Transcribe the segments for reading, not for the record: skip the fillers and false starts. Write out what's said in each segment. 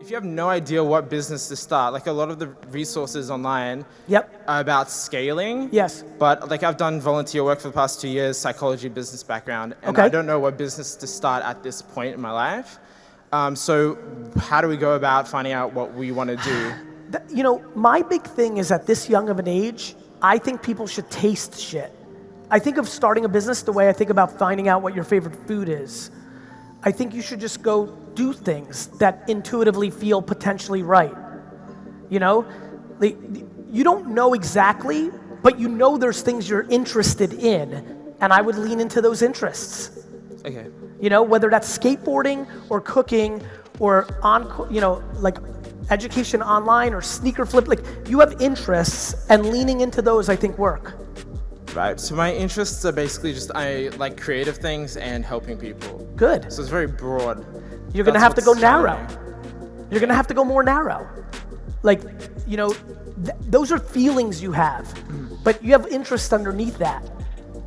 if you have no idea what business to start, like a lot of the resources online Yep. are about scaling. Yes. But like I've done volunteer work for the past 2 years, psychology, business background, and Okay. I don't know what business to start at this point in my life. So how do we go about finding out what we want to do? You know, my big thing is at this young of an age, I think people should taste shit. I think of starting a business the way I think about finding out what your favorite food is. I think you should just go do things that intuitively feel potentially right. You know, you don't know exactly, but you know there's things you're interested in, and I would lean into those interests. Okay. You know, whether that's skateboarding or cooking or like education online or sneaker flip, like you have interests, and leaning into those I think work. Right, so my interests are basically just, I like creative things and helping people. Good. So it's very broad. You're gonna have to go narrow. You're gonna have to go more narrow. Like, you know, those are feelings you have, but you have interests underneath that.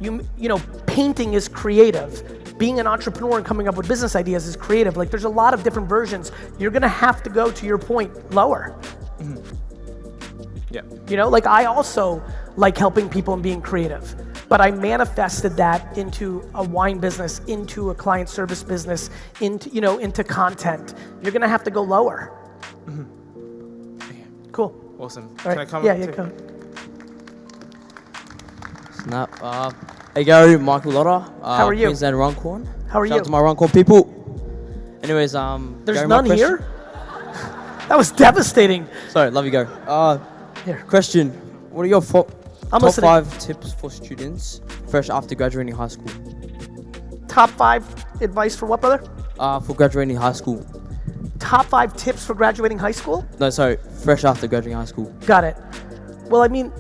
You know, painting is creative. Being an entrepreneur and coming up with business ideas is creative. Like, there's a lot of different versions. You're gonna have to go, to your point, lower. Yeah. You know, like I also like helping people and being creative, but I manifested that into a wine business, into a client service business, into content. You're gonna have to go lower. Okay. Cool. Awesome. All right. Can I come? Yeah, come. Snap. Hey Gary, Michael Lotta. How are you? Queensland Runcorn. How are Shout you? out to my Runcorn people. Anyways, There's Gary, none here? That was devastating. Sorry, love you, Gary. Here. Question: what are your top listening. 5 tips for students fresh after graduating high school? Top 5 advice for what, brother? For graduating high school. Top 5 tips for graduating high school? No, sorry, fresh after graduating high school. Got it. Well, I mean,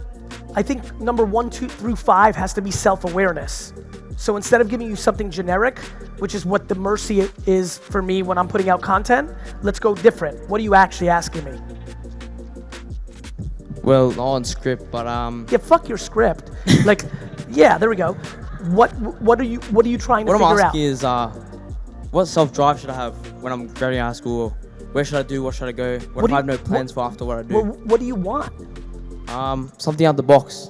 I think number 1, 2 through 5 has to be self-awareness. So instead of giving you something generic, which is what the mercy is for me when I'm putting out content, let's go different. What are you actually asking me? Well, not on script, but Yeah, fuck your script. Like, yeah, there we go. What are you trying to what figure I'm out? asking is, what self-drive should I have when I'm graduating high school? Or where should I do? What should I go? What if I have no plans for after what I do? What do you want? Something out the box.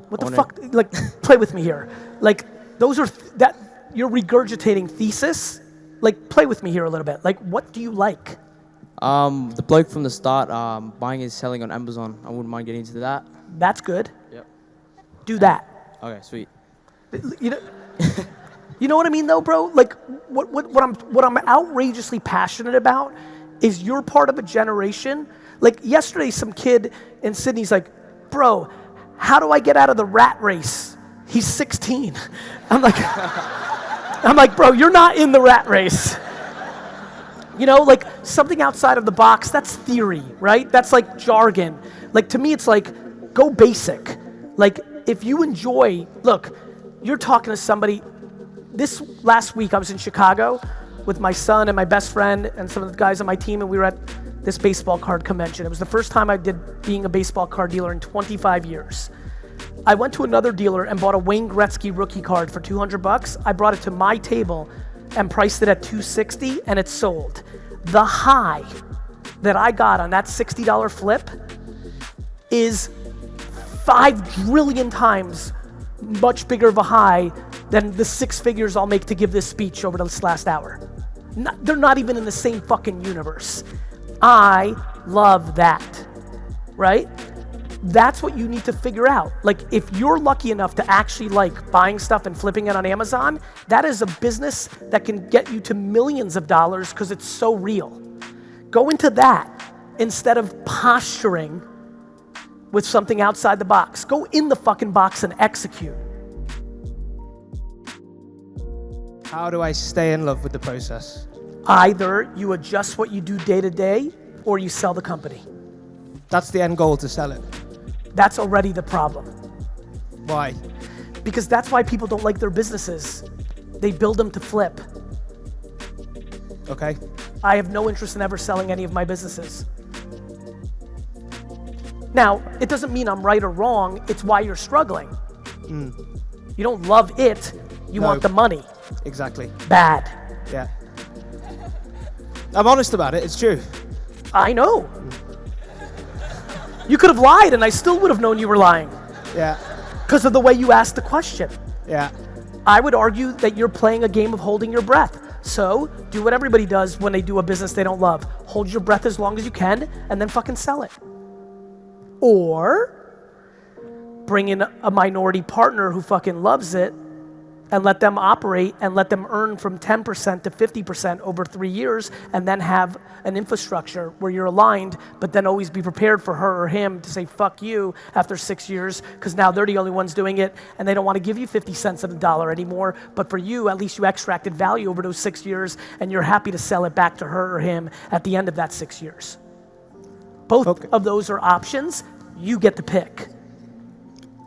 What the fuck? Like, play with me here. Like, those are you're regurgitating thesis. Like, play with me here a little bit. Like, what do you like? The bloke from the start, buying and selling on Amazon. I wouldn't mind getting into that. That's good. Yep. Do that. Okay, sweet. You know, you know what I mean, though, bro. Like, what I'm outrageously passionate about is you're part of a generation. Like yesterday, some kid in Sydney's like, bro, how do I get out of the rat race? He's 16. I'm like, bro, you're not in the rat race. You know, like something outside of the box, that's theory, right? That's like jargon. Like to me, it's like, go basic. Like if you enjoy, look, you're talking to somebody. This last week I was in Chicago with my son and my best friend and some of the guys on my team, and we were at this baseball card convention. It was the first time I did being a baseball card dealer in 25 years. I went to another dealer and bought a Wayne Gretzky rookie card for $200. I brought it to my table and priced it at $260, and it sold. The high that I got on that $60 flip is 5 trillion times much bigger of a high than the 6 figures I'll make to give this speech over this last hour. They're not even in the same fucking universe. I love that, right? That's what you need to figure out. Like if you're lucky enough to actually like buying stuff and flipping it on Amazon, that is a business that can get you to millions of dollars because it's so real. Go into that instead of posturing with something outside the box. Go in the fucking box and execute. How do I stay in love with the process? Either you adjust what you do day to day or you sell the company. That's the end goal, to sell it. That's already the problem. Why? Because that's why people don't like their businesses. They build them to flip. Okay. I have no interest in ever selling any of my businesses. Now, it doesn't mean I'm right or wrong, it's why you're struggling. You don't love it, you want the money. Exactly. Bad. Yeah. I'm honest about it, it's true. I know. You could have lied and I still would have known you were lying Yeah. because of the way you asked the question. Yeah. I would argue that you're playing a game of holding your breath. So do what everybody does when they do a business they don't love. Hold your breath as long as you can and then fucking sell it. Or bring in a minority partner who fucking loves it and let them operate and let them earn from 10% to 50% over 3 years, and then have an infrastructure where you're aligned, but then always be prepared for her or him to say fuck you after 6 years, because now they're the only ones doing it and they don't want to give you 50 cents on the dollar anymore. But for you, at least you extracted value over those 6 years and you're happy to sell it back to her or him at the end of that 6 years. Both of those are options. You get to pick.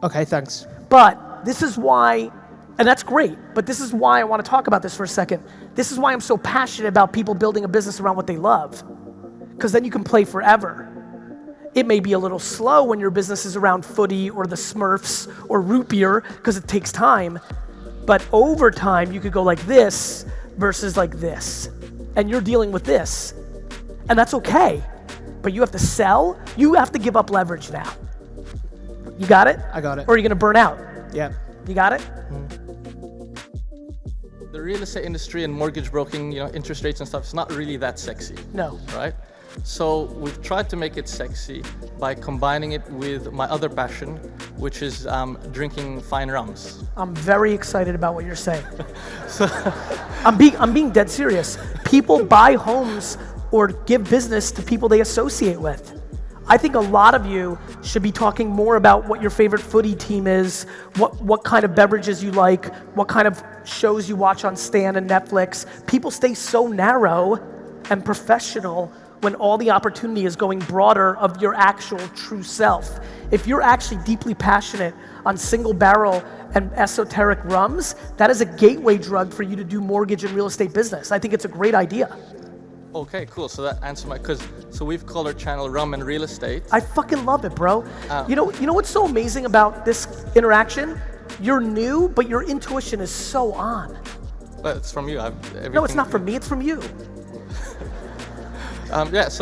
Okay, thanks. But this is why, and that's great, but this is why I want to talk about this for a second. This is why I'm so passionate about people building a business around what they love. Because then you can play forever. It may be a little slow when your business is around footy or the Smurfs or root beer, because it takes time. But over time, you could go like this versus like this. And you're dealing with this. And that's okay. But you have to sell, you have to give up leverage now. You got it? I got it. Or are you gonna burn out? Yeah. You got it? The real estate industry and mortgage broking, interest rates and stuff, it's not really that sexy, No. right? So we've tried to make it sexy by combining it with my other passion, which is drinking fine rums. I'm very excited about what you're saying. I'm being dead serious. People buy homes or give business to people they associate with. I think a lot of you should be talking more about what your favorite footy team is, what kind of beverages you like, what kind of shows you watch on Stan and Netflix. People stay so narrow and professional when all the opportunity is going broader of your actual true self. If you're actually deeply passionate on single barrel and esoteric rums, that is a gateway drug for you to do mortgage and real estate business. I think it's a great idea. Okay, cool. So that answers so we've called our channel Rum and Real Estate. I fucking love it, bro. You know what's so amazing about this interaction? You're new, but your intuition is so on. But it's from you. No, it's not from me, it's from you. Because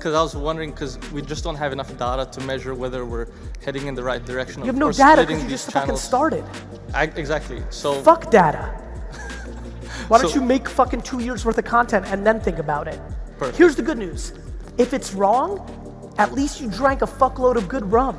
I was wondering, because we just don't have enough data to measure whether we're heading in the right direction. You have no data because you just fucking started. Exactly. So Fuck data. Why don't you make fucking 2 years worth of content and then think about it? Perfect. Here's the good news. If it's wrong, at least you drank a fuckload of good rum.